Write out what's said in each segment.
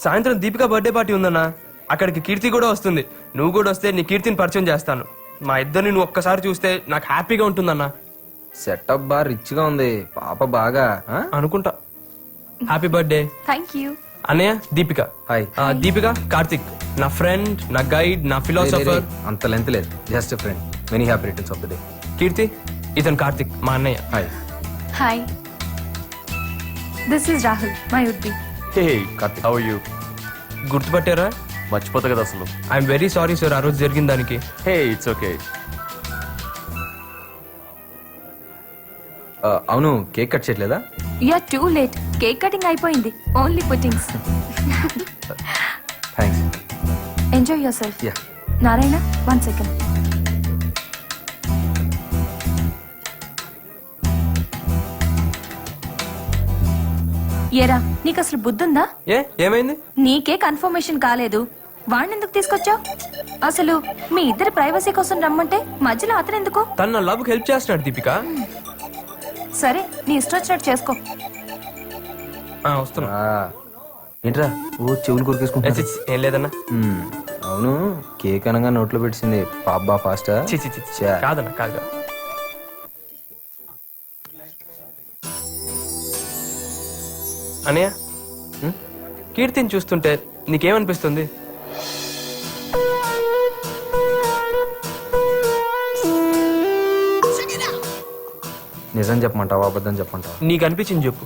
సాయంత్రం Deepika birthday party ఉందన్నా, అక్కడికి కీర్తి కూడా వస్తుంది. నువ్వు కూడా వస్తే నీ కీర్తిని పరిచయం చేస్తాను. మా ఇద్దరిని నువ్వు ఒక్కసారి చూస్తే నాకు హ్యాపీగా ఉంటుందన్నా. సెటప్ బాగా రిచ్ గా ఉంది, పాప బాగా అనుకుంటా. Happy birthday. Thank you. అన్నయ్య దీపిక. హాయ్. దీపిక కార్తిక్, నా ఫ్రెండ్, నా గైడ్, నా ఫిలాసఫర్. అంత లెంత్ లేదు, just friend. Many happy returns of the day. Keerthi, ఇతను కార్తిక్, మా అన్నయ్య. Hi. Hi, this is Rahul, my would be. Hey Karthik. How you? గుర్తుపట్టారా? మర్చిపోతా కదా అసలు. ఐఎమ్ వెరీ సారీ సార్, ఆ రోజు జరిగిన దానికి. Hey it's okay. అవును, కేక్ కట్ చేయట్లేదా? You are too late. Cake cutting అయిపోయింది, only puddings. Thanks. Enjoy yourself. Yeah. Narayana, 1 second. ఏరా, నీకు అసలు బుద్ధుందా? ఏమైంది? నీకే కన్ఫర్మేషన్ కాలేదు, వాడిని ఎందుకు తీసుకొచ్చావు? అసలు మీ ఇద్దరి ప్రైవసీ కోసం రమ్మంటే మధ్యలో అతను ఎందుకు? తన నా లవ్ హెల్ప్ చేస్తున్నాడు దీపిక. సరే, నీ ఇష్టం వచ్చినట్టు చేసుకో. వస్తున్నా. ఏంట్రా ఓ చెవులు కొరికేసుకుంటా? ఏం లేదన్నా. అవును, కేక్ అనగా నోట్లో పెట్టింది పాప బా ఫాస్ట్. కాదన్నా, కాదు. అన్నయ్య, కీర్తిని చూస్తుంటే నీకేమనిపిస్తుంది? నిజం చెప్పమంటావా అబద్ధం చెప్పమంటావా? నీకు అనిపించింది చెప్పు.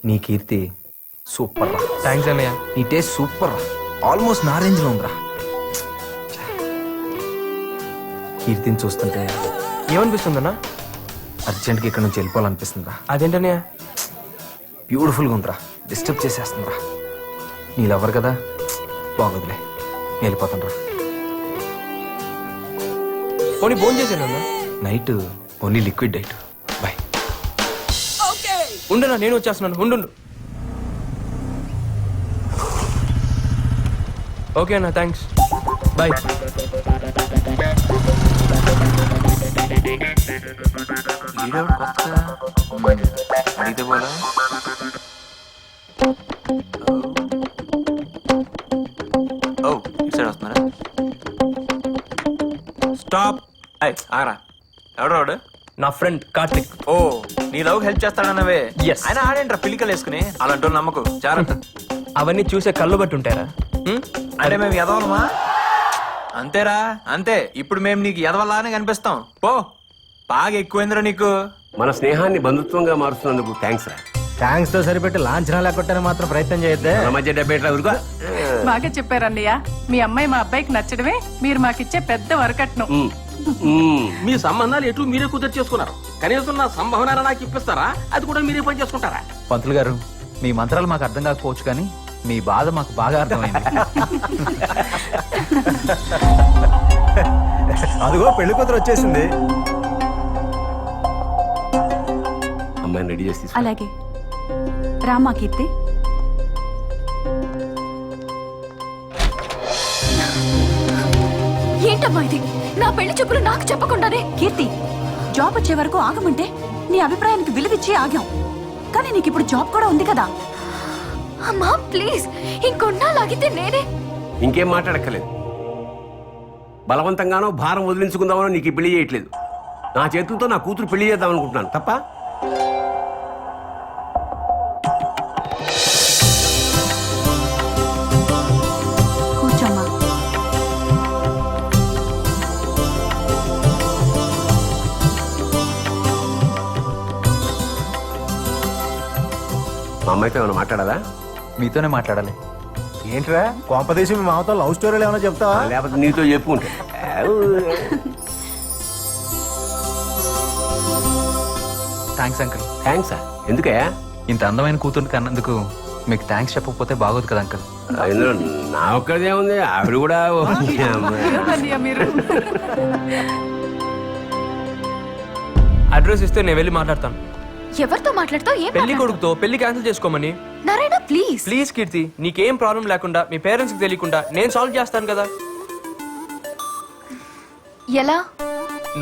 నీ కీర్తి సూపర్ రా. థ్యాంక్స్ అన్నయ్య. నీ టేస్ట్ సూపర్ రా, ఆల్మోస్ట్ నా రేంజ్ లో ఉందిరా. కీర్తిని చూస్తుంటే ఏమనిపిస్తుందన్నా? అర్జెంట్గా ఇక్కడ నుంచి వెళ్ళిపోవాలనిపిస్తుందిరా. అదేంటన్నయ్య? బ్యూటిఫుల్గా ఉందిరా, డిస్టర్బ్ చేసేస్తుందిరా. నీళ్ళెవరు కదా, బాగోదులే, వెళ్ళిపోతాను రా. పోనీ ఫోన్ చేశానన్నా. Night only liquid diet. Bye. ఉండనా, నేను వచ్చేస్తున్నాను. ఉండు. ఓకే అన్న, థ్యాంక్స్. బాయ్. అడిగితే పోలా. ఓ, ఇటు సైడ్ వస్తున్నారా? స్టాప్. ఆరా, ఎవడు? నా ఫ్రెండ్ కార్తిక్. ఓ, నీ లవ్ హెల్ప్ చేస్తాడన్నవే. Yes. ఆయన ఆడేంట్రా పిలికలు వేసుకుని, అలాంటి నమ్మకు, జాగ్రత్త. అవన్నీ చూసే కళ్ళు బట్టి ఉంటారా? అంటే మేము ఎదవలమా? అంతేరా, అంతే. ఇప్పుడు మేము నీకు ఎదవలానే కనిపిస్తాం. పో, బాగా ఎక్కువైందిరా నీకు. మన స్నేహాన్ని బంధుత్వంగా మారుస్తున్నందుకు థ్యాంక్స్ రా. థ్యాంక్స్ తో సరిపెట్టి లాంఛనాలు ఎక్కొట్టని మాత్రం ప్రయత్నం చేయొద్దే. మన మధ్య డెబ్బై ఊరుగా. బాగా చెప్పారన్నయ్య. మీ అమ్మాయి మా అబ్బాయికి నచ్చడమే మీరు మాకిచ్చే పెద్ద వరకట్నం. మీ సంబంధాలు ఎట్లు మీరే కుదిరి చేసుకున్నారు. కనీసం నా సంభావన నాకు ఇప్పిస్తారా? అది కూడా మీరే పని చేసుకుంటారా? పంతులు గారు, మీ మంత్రాలు మాకు అర్థం కాకపోవచ్చు, కానీ మీ బాధ మాకు బాగా అర్థమైంది. అదిగో పెళ్లి కూతురు వచ్చేసింది. అమ్మాయిని రెడీ చేసి అలాగే రామా. కీర్తి, ఏంటమ్మా ఇది? నా పెళ్లి చూపులు నాకు చెప్పకుండానే. కీర్తి, జాబ్ వచ్చే వరకు ఆగమంటే నీ అభిప్రాయానికి విలువిచ్చి ఆగాం, కానీ నీకు ఇప్పుడు జాబ్ కూడా ఉంది కదా. అమ్మా ప్లీజ్, ఇంకొన్నాళ్ళాగితే నేనే. ఇంకేం మాట్లాడక్కర్లేదు. బలవంతంగానో భారం వదిలించుకుందామనో నీకు పెళ్లి చేయట్లేదు. నా చేతులతో నా కూతురు పెళ్లి చేద్దాం అనుకుంటున్నాను తప్ప. కూర్చోమ్మా. మా అమ్మాయితో ఏమైనా మాట్లాడాలా? మీతోనే మాట్లాడాలి. ఏంట్రా కోంపదేశం, మీ మామతో లవ్ స్టోరీలు ఏమైనా చెప్తావా? లేకపోతే నీతో చెప్పుకుంటే. Thanks uncle. థ్యాంక్సా? ఎందుకే? ఇంత అందమైన కూతురు కన్నందుకు మీకు థ్యాంక్స్ చెప్పకపోతే బాగోదు కదా అంకుల్. ఇందులో నా ఒక్కదే ఉంది, ఆవిడ కూడా. అన్నయ్య మీరు. అడ్రస్ ఇస్తే నేను వెళ్ళి మాట్లాడతాను. ఎవరితో మాట్లాడుతావు? పెళ్లి కొడుకుతో. పెళ్లి క్యాన్సిల్ చేసుకోమని. నారాయణ ప్లీజ్. ప్లీజ్ కీర్తి, నీకేం ప్రాబ్లం లేకుండా మీ పేరెంట్స్ కి తెలియకుండా నేను సాల్వ్ చేస్తాను కదా. ఎలా?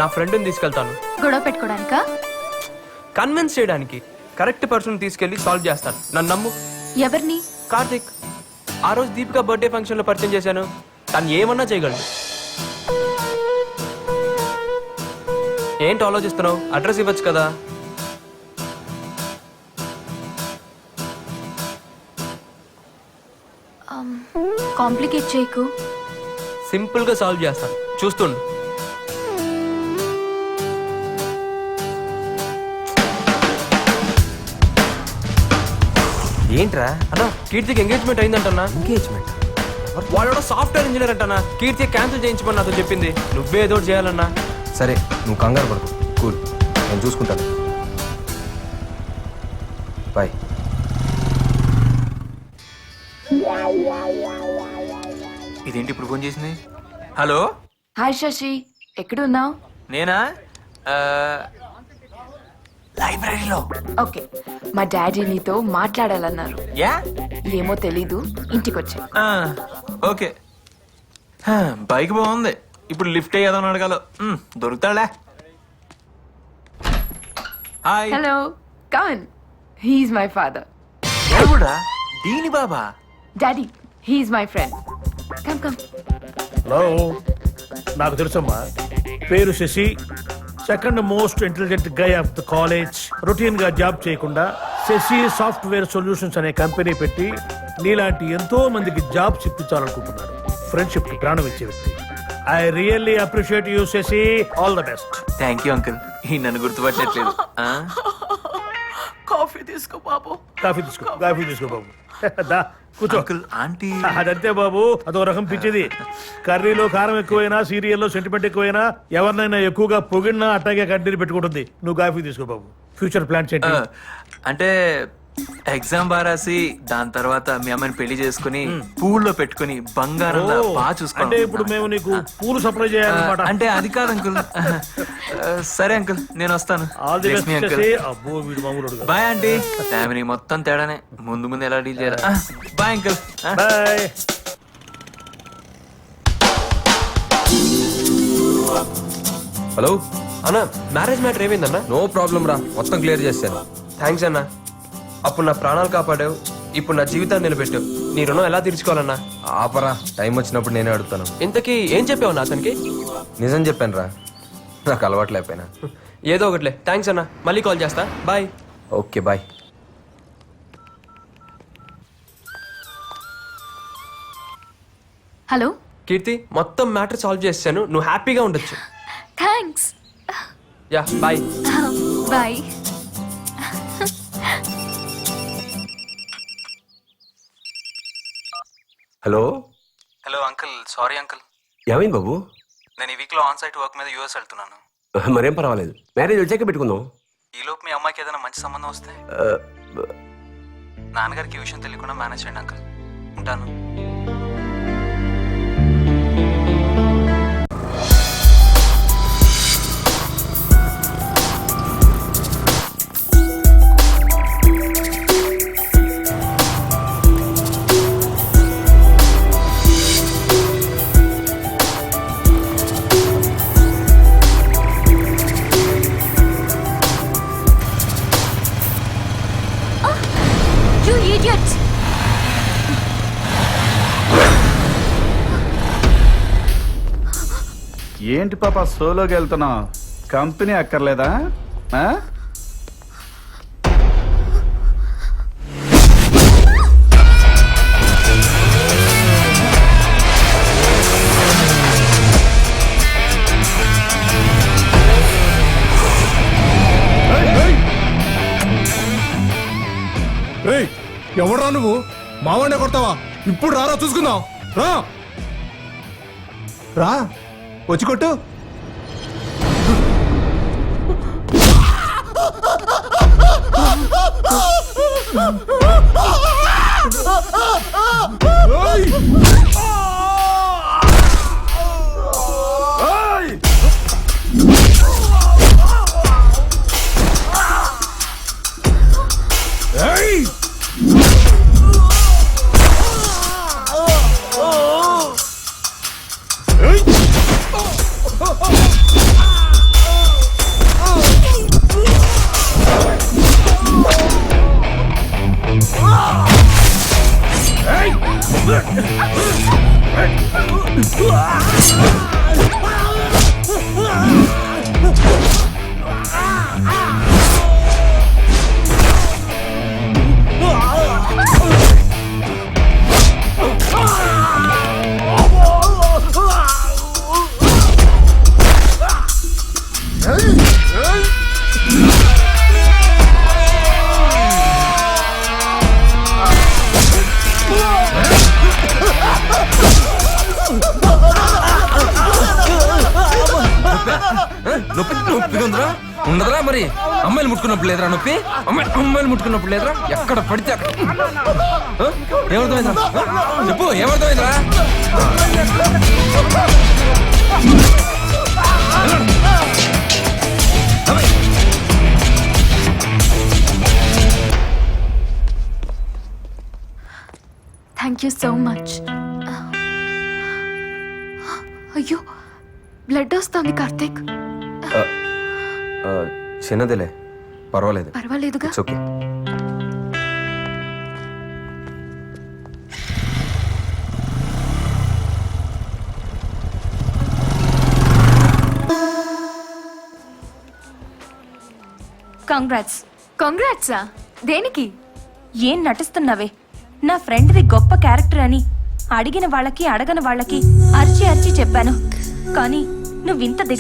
నా ఫ్రెండ్ని తీసుకెళ్తాను. గొడవ పెట్టుకోవడానికా? కన్విన్స్ చేయడానికి. కరెక్ట్ పర్సన్ తీసుకెళ్లి సాల్వ్ చేస్తాను, నన్ను నమ్ము. ఎవరిని? కార్తిక్. ఆ రోజు దీపిక బర్త్డే ఫంక్షన్ లో పరిచయం చేశాను. తను ఏమన్నా చేయగలడు. ఏంటి ఆలోచిస్తున్నావు? అడ్రస్ ఇవ్వచ్చు కదా. కాంప్లికేట్ చేయకు. సింపుల్ గా సాల్వ్ చేస్తాను, చూస్తుండు. ఏంట్రా? అన్నా కీర్తికి ఎంగేజ్మెంట్ అయిందంటన్నా. ఎంగేజ్మెంట్? వాడు సాఫ్ట్వేర్ ఇంజనీర్ అంటనా. కీర్తి క్యాన్సిల్ చేయించమని నాతో చెప్పింది. నువ్వే ఏదో ఒకటి చేయాలన్నా. సరే నువ్వు కంగారు పడకు, కూల్, నేను చూసుకుంటాను. బాయ్. ఇదేంటి ఇప్పుడు ఫోన్ చేసింది? హలో, హాయ్ శశి, ఎక్కడున్నావు? నేనా? లైబ్రరీలో. ఓకే, మా డాడీ నీతో మాట్లాడాలన్నారు. యా, ఏమో తెలీదు, ఇంటికొచ్చా. ఓకే. బైక్ బాగుంది. ఇప్పుడు లిఫ్ట్ అయ్యేదని అడగాలో. దొరుకుతాడా? Hi. Hello, come on. He's my father. ఎవడా? దీని బాబా? Daddy, he's my friend. Come come. Hello, నాకు తెలుసమ్మా. పేరు Sasi, second most intelligent guy of the college. Routine గా జాబ్ చేయకుండా శశి సాఫ్ట్వేర్ సొల్యూషన్స్ అనే కంపెనీ పెట్టి నీలాంటి ఎంతో మందికి జాబ్స్ ఇప్పించాలనుకుంటున్నాడు. ఫ్రెండ్షిప్ కి ప్రాణం ఇచ్చే వ్యక్తి. I really appreciate you Shashi. All the best. Thank you uncle. ఈ నన్ను గుర్తుపట్టట్లేదు. కాఫీ తీసుకో బాబు. కాఫీ తీసుకో బాబు. దా కూర్చో. Uncle, aunty. అదంతే బాబు, అదో రకం పిచ్చిది. కర్రీలో కారం ఎక్కువైనా, సీరియల్లో సెంటిమెంట్ ఎక్కువైనా, ఎవరినైనా ఎక్కువగా పొగిడినా అట్టాగే కంటిన్యూ పెట్టుకుంటుంది. నువ్వు కాఫీ తీసుకో బాబు. ఫ్యూచర్ ప్లాన్స్ ఏంటి? అంటే ఎగ్జామ్ బాగా రాసి దాని తర్వాత మీ అమ్మని పెళ్లి చేసుకుని పూల్లో పెట్టుకుని బంగారంలో బాగా అంటే చూసుకోండి. ఇప్పుడు మేము నీకు పూలు సప్లై చేయాలన్నమాట. అంటే అది కాదు అంకుల్. సరే అంకుల్, నేను వస్తాను. All the best uncle. చేసి. అబ్బో వీడు మామూలు. Bye aunty. ఫ్యామిలీ మొత్తం తేడానే. ముందు ముందు ఎలా డీల్ చేయాలి. Bye uncle. బాయ్. హలో అన్నా, మ్యారేజ్ మ్యాటర్ ఏమైందన్నా? నో ప్రాబ్లం రా, మొత్తం క్లియర్ చేశాను. థ్యాంక్స్ అన్నా. అప్పుడు నా ప్రాణాలు కాపాడావు, ఇప్పుడు నా జీవితాన్ని నిలబెట్టావు. నీ రుణం ఎలా తీర్చుకోవాలన్నా? ఆపరా, టైం వచ్చినప్పుడు నేనే అడుగుతాను. ఇంతకీ ఏం చెప్పావు నా అతనికి? నిజం చెప్పాను రా, నాకు అలవాట్లేకపోయినా. ఏదో ఒకట్లే. థ్యాంక్స్ అన్నా, మళ్ళీ కాల్ చేస్తా. Bye. Okay bye. Hello Keerthi, మొత్తం మ్యాటర్ సాల్వ్ చేశాను. నువ్వు హ్యాపీగా ఉండొచ్చు. Thanks. Yeah bye. Bye. Hello. Hello uncle, sorry uncle. ఏమైంది బాబు? నేను ఈ వీక్ లో ఆన్ సైట్ వర్క్ మీద యూఎస్ వెళ్తున్నాను. మరేం పర్వాలేదు, మ్యారేజ్ వచ్చాక పెట్టుకుందాం. ఈ లోపు మీ అమ్మాయికి ఏదైనా మంచి సంబంధం వస్తే నాన్నగారికి ఈ విషయం తెలియకుండా మేనేజ్ చేయండి అంకుల్. ఉంటాను. You idiots! ఏంటి పాప సోలోకి వెళ్తున్నావు? కంపెనీ అక్కర్లేదా? ఎవడరా నువ్వు? మావాడినే కొడతావా? ఇప్పుడు రారా, చూసుకుందాం. రా రా, వచ్చి కొట్టు. Ah! నొప్పి నొప్పిగా ఉందిరా ఉండదురా మరి అమ్మాయిలు ముట్టుకున్నప్పుడు లేదురా నొప్పి అమ్మాయిలు ముట్టుకున్నప్పుడు లేదురా ఎక్కడ పడితే అక్కడ ఆ? ఏమర్థమైందిరా చెప్పు ఏమర్థమైందిరా థ్యాంక్ యూ సో మచ్. అయ్యో బ్లడ్ వస్తుంది కార్తీక్. చిన్నదిలే పర్వాలేదు పర్వాలేదుగా. It's okay. కంగ్రాట్స్. కంగ్రాట్సా? దేనికి? ఏం నటిస్తున్నావే? నా ఫ్రెండ్ది గొప్ప క్యారెక్టర్ అని అడిగిన వాళ్ళకి అడగని వాళ్ళకి అరిచి అరిచి చెప్పాను, కానీ నువ్వింత దిగజారి